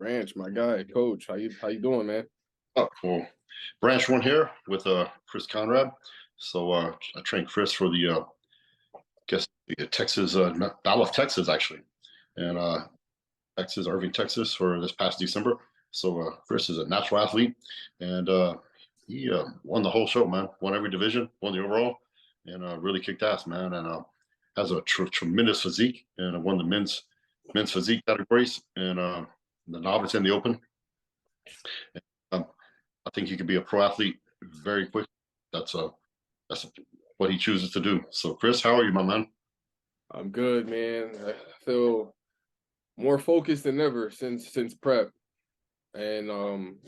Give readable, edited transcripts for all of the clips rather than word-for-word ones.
Branch, my guy, coach. How you doing, man? Oh, cool. Branch one here with Chris Conrad. So I trained Chris for the guess the Texas, Dallas, Texas actually, and Texas, Irving, Texas for this past December. So Chris is a natural athlete, and he won the whole show, man. Won every division, won the overall, and really kicked ass, man. And has a tremendous physique, and won the men's physique categories, and the novice and the open. Um, I think he could be a pro athlete very quick. That's that's what he chooses to do. So, Chris, how are you, my man? I'm good, man. I feel more focused than ever since prep and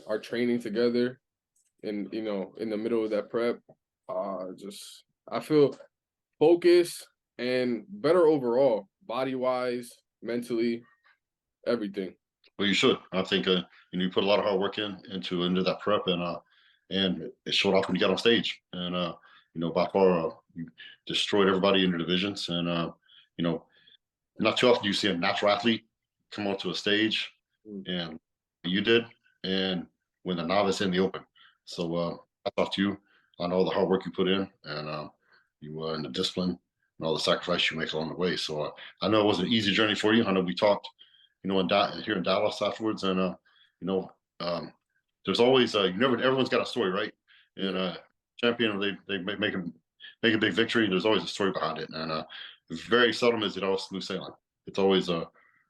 our training together and in the middle of that prep. Just I feel focused and better overall, body wise, mentally, everything. Well, you should. I think you put a lot of hard work into that prep, and it showed off when you got on stage. And by far, you destroyed everybody in your divisions. And you know, not too often do you see a natural athlete come onto a stage, Mm. and you did, and win the novice in the open. So I talk to you on all the hard work you put in, and you and the discipline and all the sacrifice you make along the way. So I know it was an easy journey for you. I know we talked, here in Dallas afterwards, and you know, um, there's always everyone's got a story, right? And champion, they make a big victory. There's always a story behind it, and very seldom is it all smooth sailing. It's always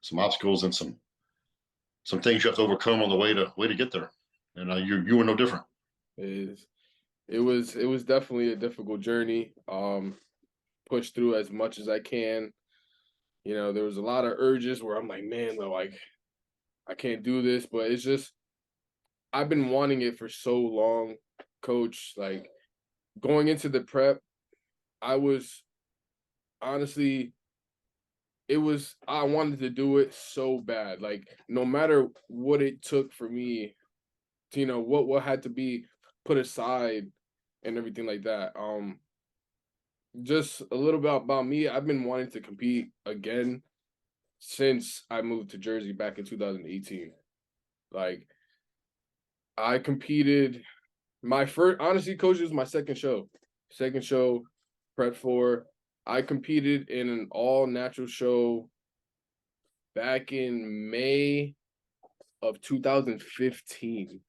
some obstacles and some things you have to overcome on the way to get there. And you were no different. It is. It was definitely a difficult journey. Pushed through as much as I can. There was a lot of urges where I'm like, man, though, like I can't do this, but it's just I've been wanting it for so long, coach. Like going into the prep, I was honestly, I wanted to do it so bad. Like no matter what it took for me to, what had to be put aside and everything like that. Just a little bit about me. I've been wanting to compete again since I moved to Jersey back in 2018. Like I competed my first, honestly, coach, it was my second show. Second show, prep for. I competed in an all natural show back in May of 2015.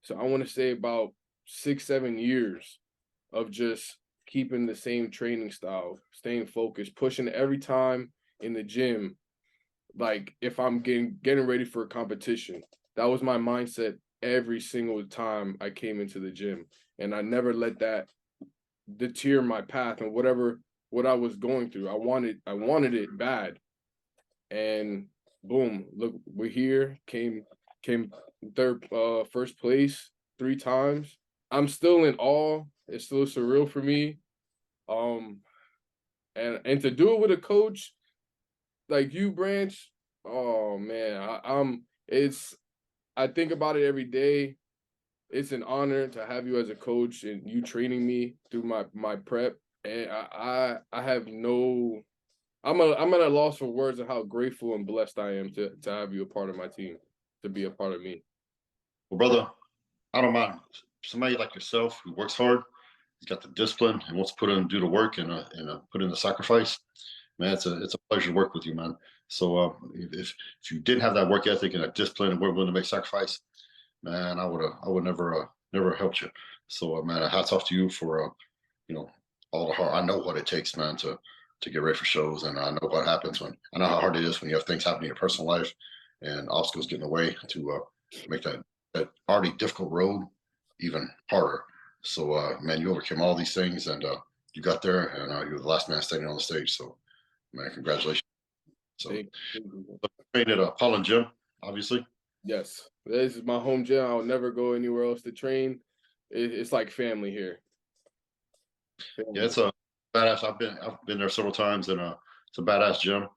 So I want to say about 6, 7 years of just keeping the same training style, staying focused, pushing every time in the gym. Like if I'm getting ready for a competition, that was my mindset every single time I came into the gym, and I never let that deter my path and what I was going through. I wanted it bad, and boom, look, we're here. Came third, first place 3 times. I'm still in awe. It's still surreal for me. Um, and to do it with a coach like you, Branch. Oh man, I think about it every day. It's an honor to have you as a coach and you training me through my prep. And I have no I'm at a loss for words of how grateful and blessed I am to have you a part of my team, to be a part of me. Well, brother, I don't mind somebody like yourself who works hard. He's got the discipline and wants to put in do the work and put in the sacrifice. Man, it's a pleasure to work with you, man. So if you didn't have that work ethic and that discipline and weren't willing to make sacrifice, man, I would never helped you. So man, hats off to you for you know all the hard. I know what it takes, man, to get ready for shows, and I know what happens when I know how hard it is when you have things happen in your personal life and obstacles get in the way to make that already difficult road even harder. So man, you overcame all these things and you got there, and you were the last man standing on the stage. So man, congratulations. So Thank you. trained at Apollon Gym, obviously. Yes, this is my home gym. I'll never go anywhere else to train. It's like family here. Yeah, Family. it's a badass. I've been there several times, and it's a badass gym.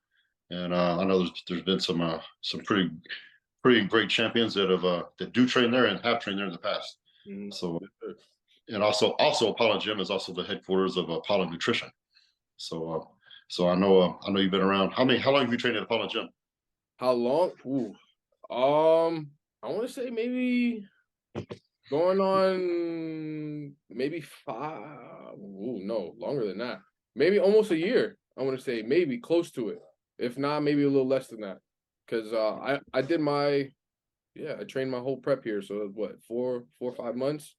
And I know there's been some pretty great champions that do train there and have trained there in the past. Mhm. So and also Apollon Gym is also the headquarters of Apollon Nutrition. So so I know you've been around. How long have you trained at Apollon Gym? How long? Ooh, I want to say maybe going on maybe 5. Ooh, no, longer than that. Maybe almost a year. I want to say maybe close to it. If not, maybe a little less than that. Because I did my I trained my whole prep here. So what, 4 or 5 months,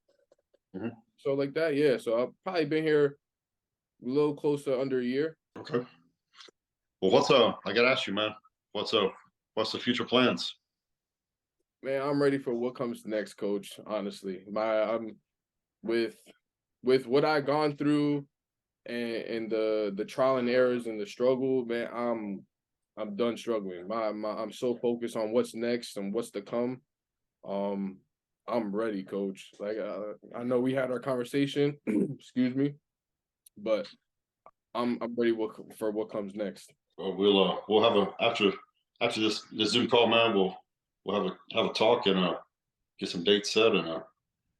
Mhm. so like that. Yeah. So I've probably been here a little close to under a year. Okay. Well, I gotta ask you, man. What's what's the future plans? Man, I'm ready for what comes next, coach. Honestly, I'm with what I gone through and the trial and errors and the struggle, man. I'm done struggling. I'm so focused on what's next and what's to come. Um, I'm ready, coach. Like I know we had our conversation, excuse me, but I'm ready for what comes next. Well, we'll have a after this Zoom call, man. We'll have a talk and get some dates set and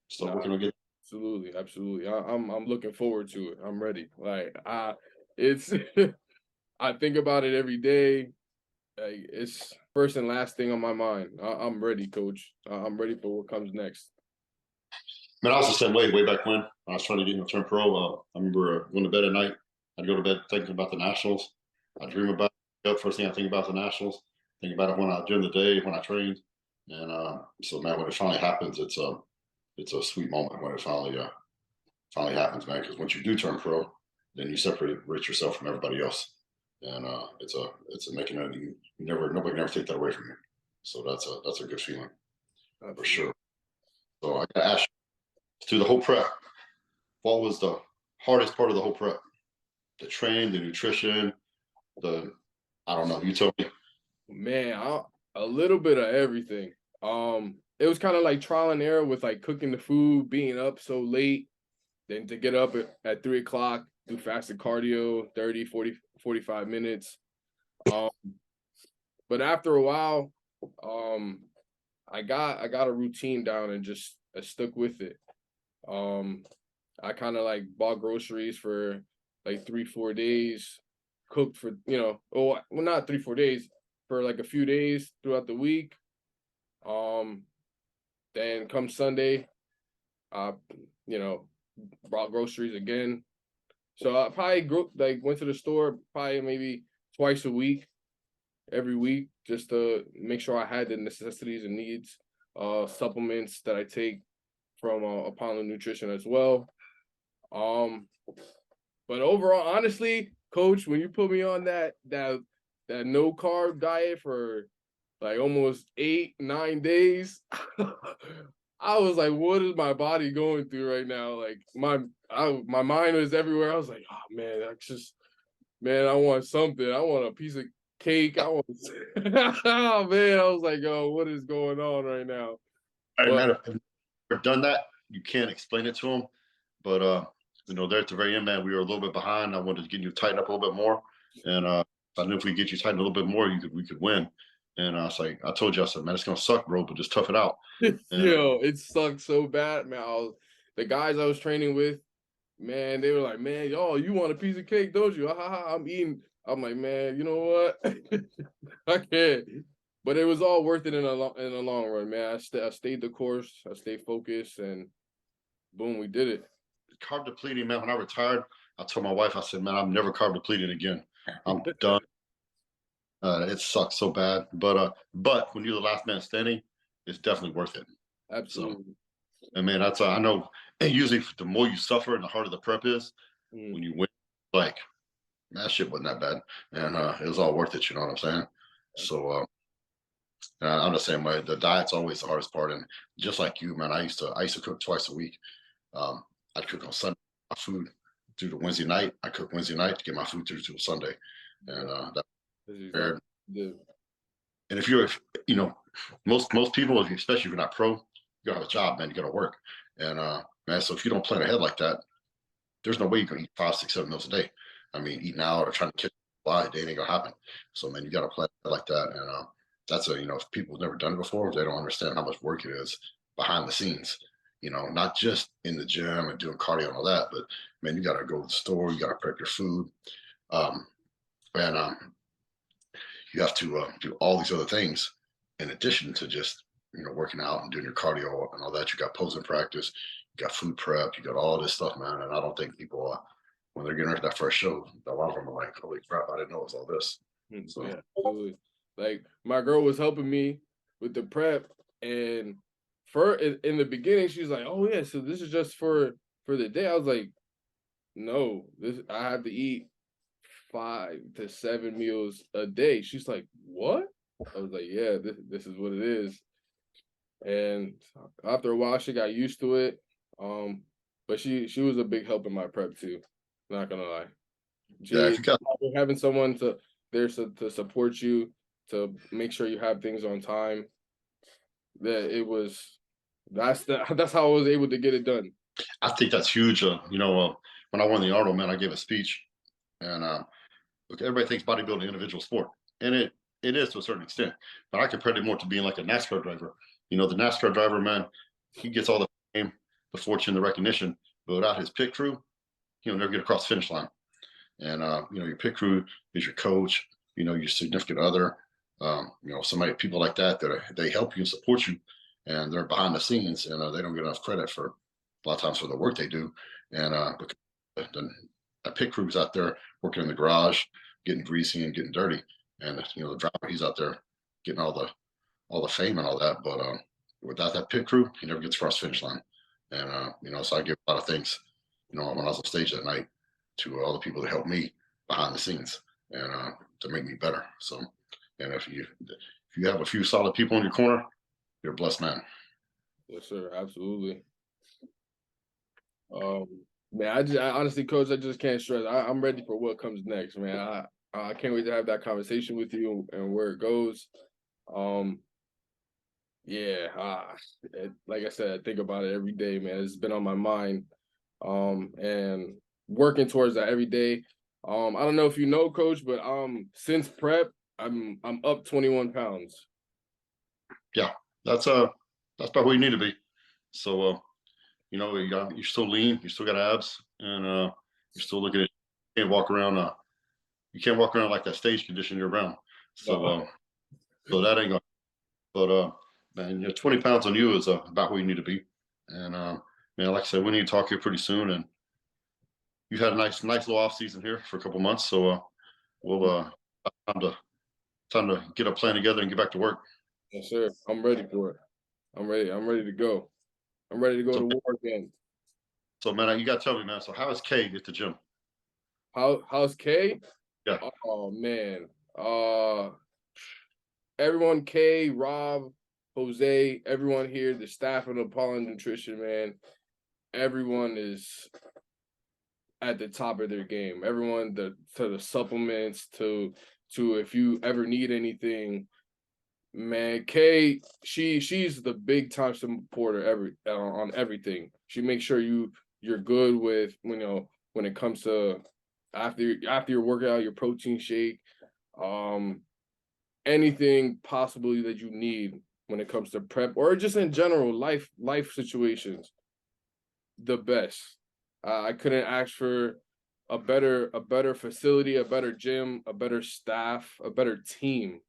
start Nah, working on getting. absolutely, absolutely. I'm looking forward to it. I'm ready. Like it's I think about it every day. Like it's first and last thing on my mind. I'm ready, coach. I'm ready for what comes next. Man, I was the same way back when I was trying to get turn pro. I remember going to bed at night. I'd go to bed thinking about the nationals. I dream about it. First thing I think about is the nationals. Think about it during the day when I trained. And so, man, when it finally happens, it's a sweet moment when it finally happens, man. Because once you do turn pro, then you separate yourself from everybody else, and it's a making it. You nobody can ever take that away from you. So that's a good feeling for Absolutely. sure. So I gotta ask you, through the whole prep, what was the hardest part of the whole prep? The training, the nutrition, the I don't know. You tell me. Man, a little bit of everything. It was kind of like trial and error with like cooking the food, being up so late, then to get up at 3 o'clock, do fasted cardio, 30, 40, 45 minutes. Um, but after a while, um, I got a routine down and just I stuck with it. Um, I kind of like bought groceries for like 3, 4 days, cooked for, well, not 3, 4 days, for like a few days throughout the week. Um, then come Sunday, I, you know, brought groceries again. So I probably went to the store probably maybe twice a week, every week, just to make sure I had the necessities and needs, supplements that I take from Apollon Nutrition as well. Um, but overall, honestly, coach, when you put me on that no carb diet for like almost 8, 9 days, I was like, what is my body going through right now? Like my mind was everywhere. I was like, oh man, that's just man, I want something. I want a piece of cake. I want oh man, I was like, oh, what is going on right now? All right, But man. If you've never done that, you can't explain it to them. But there at the very end, man, we were a little bit behind. I wanted to get you tightened up a little bit more, and I knew if we get you tightened a little bit more, we could win. And I was like, I told you, I said, man, it's gonna suck, bro, but just tough it out. And yo, it sucked so bad, man. The guys I was training with, man, they were like, man, yo, you want a piece of cake, don't you? Ha, ha, ha. I'm eating. I'm like, man, you know what? I can't. But it was all worth it in the long run, man. I stayed the course. I stayed focused, and boom, we did it. carb depleting, man. When I retired, I told my wife, I said, man, I'm never carb depleting again. I'm done. It sucks so bad, but when you're the last man standing, it's definitely worth it. So, Absolutely. and man, that's I know. And usually, the more you suffer, and the harder the prep is. Mm, When you win, like that shit wasn't that bad, and it was all worth it. You know what I'm saying? So, I'm the same way. The diet's always the hardest part, and just like you, man, I used to cook twice a week. Um, I'd cook on Sunday, my food through to Wednesday night. I cook Wednesday night to get my food through to Sunday, and yeah, that this is exactly fair. what we did. And if you're, you know, most people, especially if you're not pro, you gotta have a job, man. You gotta work, and man, so if you don't plan ahead like that, there's no way you can eat 5, 6, 7 meals a day. I mean, eating out or trying to catch fly, it ain't gonna happen. So, man, you gotta plan like that, and that's if people have never done it before, they don't understand how much work it is behind the scenes. Not just in the gym and doing cardio and all that, but man, you gotta go to the store, you gotta prep your food, um, and you have to do all these other things. in addition to just, working out and doing your cardio and all that, you got posing practice, you got food prep, you got all this stuff, man. And I don't think people, when they're getting ready for that first show, a lot of them are like, holy crap, I didn't know it was all this. So Yeah, absolutely. Like my girl was helping me with the prep, and for in the beginning, she's like, "Oh yeah, so this is just for the day." I was like, "No, this I have to eat 5 to 7 meals a day." She's like, "What?" I was like, "Yeah, this is what it is." And after a while, she got used to it. Um, but she was a big help in my prep too. Not gonna lie. yeah, if She you got, having someone to support you, to make sure you have things on time. That it was that's how I was able to get it done. I think that's huge. When I won the Arnold, man, I gave a speech, and look, everybody thinks bodybuilding is an individual sport, and it is to a certain extent. But I compare it more to being like a NASCAR driver. The NASCAR driver, man, he gets all the fame, the fortune, the recognition, but without his pit crew, he'll never get across the finish line. And your pit crew is your coach, your significant other, somebody, people like that they help you and support you, and they're behind the scenes, and they don't get enough credit for a lot of times for the work they do. And because the pit crew's out there working in the garage, getting greasy and getting dirty, and the driver, he's out there getting all the fame and all that. But without that pit crew, he never gets across the finish line. And so I give a lot of thanks, when I was on stage that night, to all the people that helped me behind the scenes, and to make me better. So, and if you have a few solid people in your corner, you're a blessed man. Yes, sir. Absolutely. Um, man, I honestly, coach, I just can't stress. I'm ready for what comes next, man. I can't wait to have that conversation with you and where it goes. Um, yeah, like I said, I think about it every day, man. It's been on my mind. And working towards that every day. I don't know if you know, coach, but since prep, I'm up 21 pounds. Yeah, that's about where you need to be. So you're still lean, you still got abs, and you're still looking at, you can't walk around like that stage condition you're around. So No. so that ain't gonna. But man, 20 pounds on you is about where you need to be. And man, like I said, we need to talk here pretty soon. And you've had a nice little off season here for a couple months, so we'll time to get a plan together and get back to work. Yes, sir. I'm ready for it. I'm ready. I'm ready to go. I'm ready to go So to war again. so man, you got to tell me, man. So how is Kay at the gym? How's K? Yeah, Oh man. Everyone, K, Rob, Jose, everyone here, the staff of Apollon Nutrition, man. Everyone is at the top of their game. Everyone, to the supplements, to if you ever need anything, man. Kay, she's the big time supporter on everything. She makes sure you're good with when it comes to after your workout, your protein shake, um, anything possibly that you need when it comes to prep or just in general life situations. The best. I couldn't ask for a better facility, a better gym, a better staff, a better team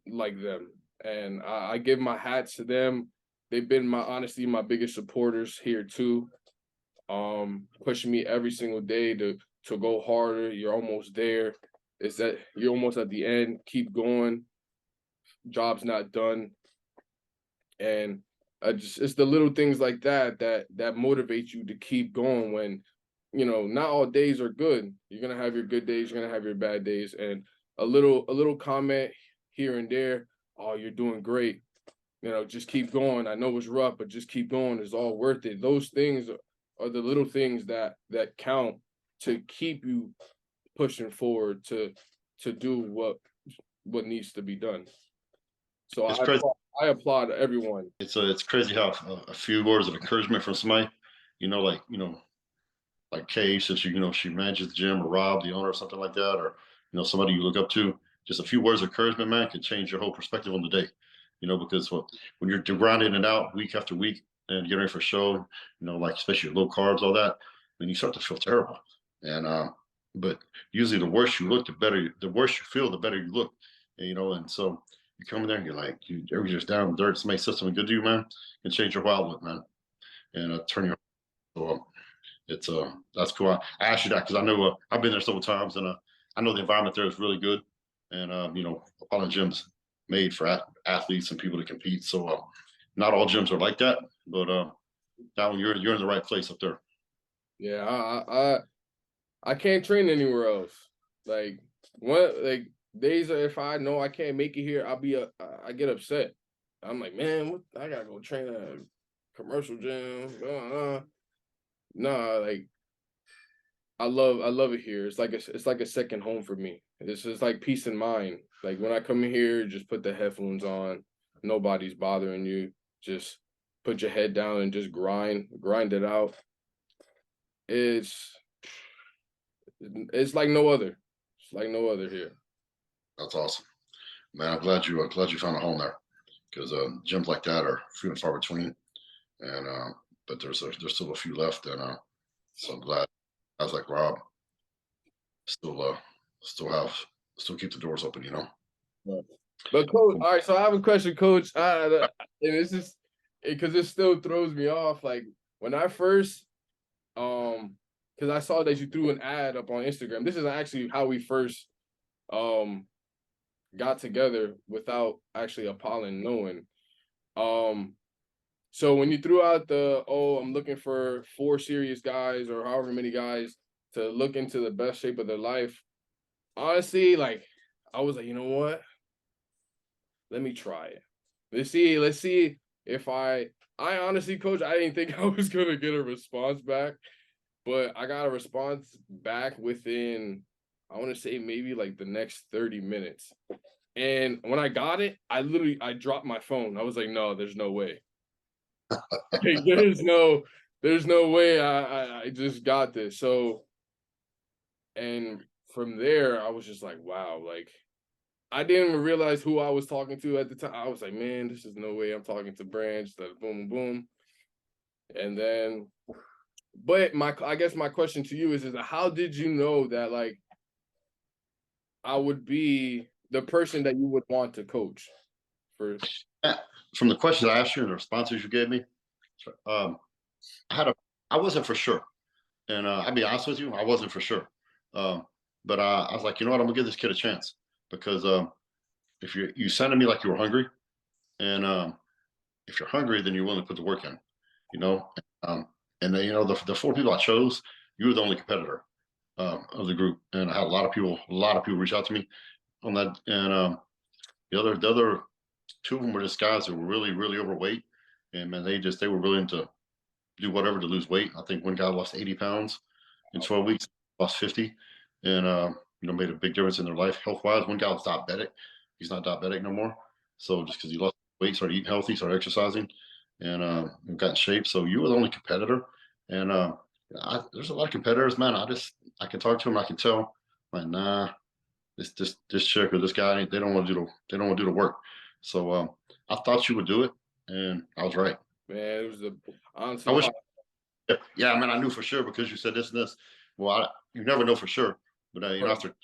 like them. And I give my hats to them. They've been my biggest supporters here too. Pushing me every single day to go harder. You're almost there. It's that you're almost at the end. Keep going. Job's not done. And it's the little things like that motivate you to keep going when not all days are good. You're gonna have your good days, you're gonna have your bad days, and a little comment here and there. Oh, you're doing great. Just keep going. I know it's rough, but just keep going. It's all worth it. Those things are the little things that count to keep you pushing forward to do what needs to be done. So it's I crazy. applaud, I applaud everyone. It's crazy how a few words of encouragement from somebody, like like Kay, since she manages the gym, or Rob, the owner, or something like that, or somebody you look up to. Just a few words of encouragement, man, can change your whole perspective on the day. Because when you're grinding it out week after week and getting ready for a show, like especially low carbs, all that, then you start to feel terrible. And but usually the worse you look, the worse you feel, the better you look. And so You come in there, you're like, you're just down in the dirt. Somebody says something good to you, man, can change your outlook, man, and turn your. So, it's that's cool. I asked you that because I know I've been there several times, and I know the environment there is really good, and you know, Apollon Gym's made for athletes and people to compete. So not all gyms are like that, but that one you're in the right place up there. Yeah, I can't train anywhere else. Like what like days if I know I can't make it here, I get upset. I'm like, man, what I gotta go train at a commercial gym. Nah, like I love it here. It's like a second home for me. It's just like peace of mind. Like when I come in here, just put the headphones on. Nobody's bothering you. Just put your head down and just grind it out. It's it's like no other. It's like no other here. That's awesome, man. I'm glad you found a home there because gyms like that are few and far between, and but there's still a few left, and so I'm glad guys like Rob still still have still keep the doors open, you know. Right. But coach, all right. So I have a question, coach. And this is because it still throws me off. Like when I first, because I saw that you threw an ad up on Instagram. This is actually how we first, got together without actually Apollon knowing. Um, so when you threw out I'm looking for 4 serious guys or however many guys to look into the best shape of their life. Honestly, like I was like, you know what? Let me try it. Let's see if I honestly, coach, I didn't think I was gonna get a response back, but I got a response back within, I want to say maybe like the next 30 minutes. And when I got it, I dropped my phone. I was like, no, there's no way. Like, there's no way I just got this. So and from there, I was just like, wow, like I didn't even realize who I was talking to at the time. I was like, man, this is no way I'm talking to Branch. That boom, boom. And then, but I guess my question to you is how did you know that like I would be the person that you would want to coach for? From the questions I asked you and the responses you gave me, um, I had a I wasn't for sure, and I'll be honest with you, I wasn't for sure. Um, but I was like, you know what, I'm gonna give this kid a chance because if you sounded me like you were hungry, and if you're hungry, then you're willing to put the work in, you know. Um, and then you know the 4 people I chose, you were the only competitor of the group, and I had a lot of people reach out to me on that, and the other 2 of them were just guys that were really overweight, and man, they were willing to do whatever to lose weight. I think one guy lost 80 pounds in 12 weeks, lost 50, and you know, made a big difference in their life health wise. One guy was diabetic; he's not diabetic no more. So just because he lost weight, started eating healthy, started exercising, and got in shape. So you were the only competitor, and there's a lot of competitors, man. I can talk to them, I can tell, like, nah, this chick or this guy, they don't want to do the work. So I thought you would do it, and I was right. Man, it was the I honestly wish, how yeah, I mean, I knew for sure because you said this and this. Well, you never know for sure, but you know, after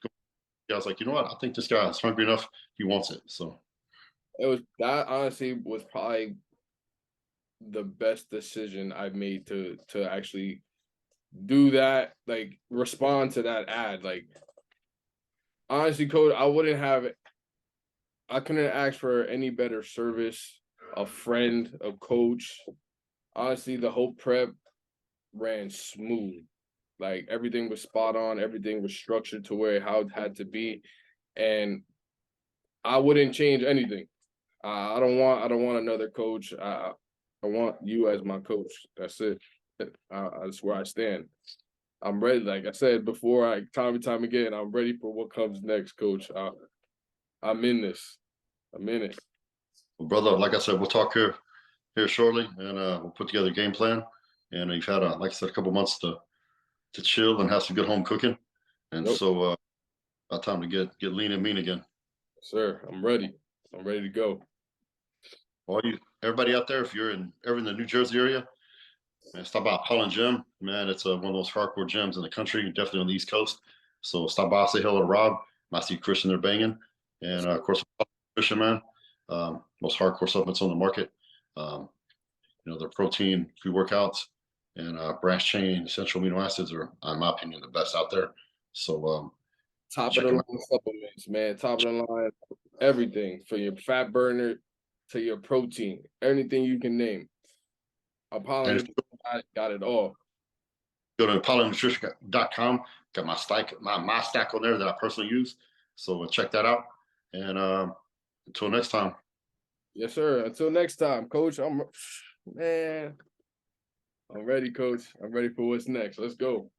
I was like, you know what, I think this guy is hungry enough. He wants it. So it was that honestly was probably the best decision I made to actually do that, like respond to that ad. Like honestly, coach, I couldn't ask for any better service, a friend, a coach. Honestly, the whole prep ran smooth. Like everything was spot on, everything was structured to where how it had to be. And I wouldn't change anything. I don't want another coach. I want you as my coach. That's it. That's where I stand. I'm ready. Like I said before, time and time again, I'm ready for what comes next, coach. I'm in this. I'm in it. well, brother, like I said, we'll talk here shortly, and we'll put together a game plan. And you've had, like I said, a couple months to chill and have some good home cooking. And Nope, so about time to get lean and mean again. sir. I'm ready. I'm ready to go. Everybody out there, if you're ever in the New Jersey area, man, stop by Apollon Gym. Man, it's one of those hardcore gyms in the country, definitely on the East Coast. So stop by, say hello to Rob. I see Christian there banging, Yes, and sir. of course, Nutrition, man. most hardcore supplements on the market. Their protein pre-workouts and branched chain essential amino acids are, in my opinion, the best out there. So Top of check the them line out. supplements, man. Top of the line, everything from your fat burner to your protein, anything you can name. Apollon And if Nutrition got it all. you go to ApollonNutrition.com, got my stack on there that I personally use. So check that out. And until next time. Yes, sir. Until next time, Coach. I'm ready, Coach. I'm ready for what's next. Let's go.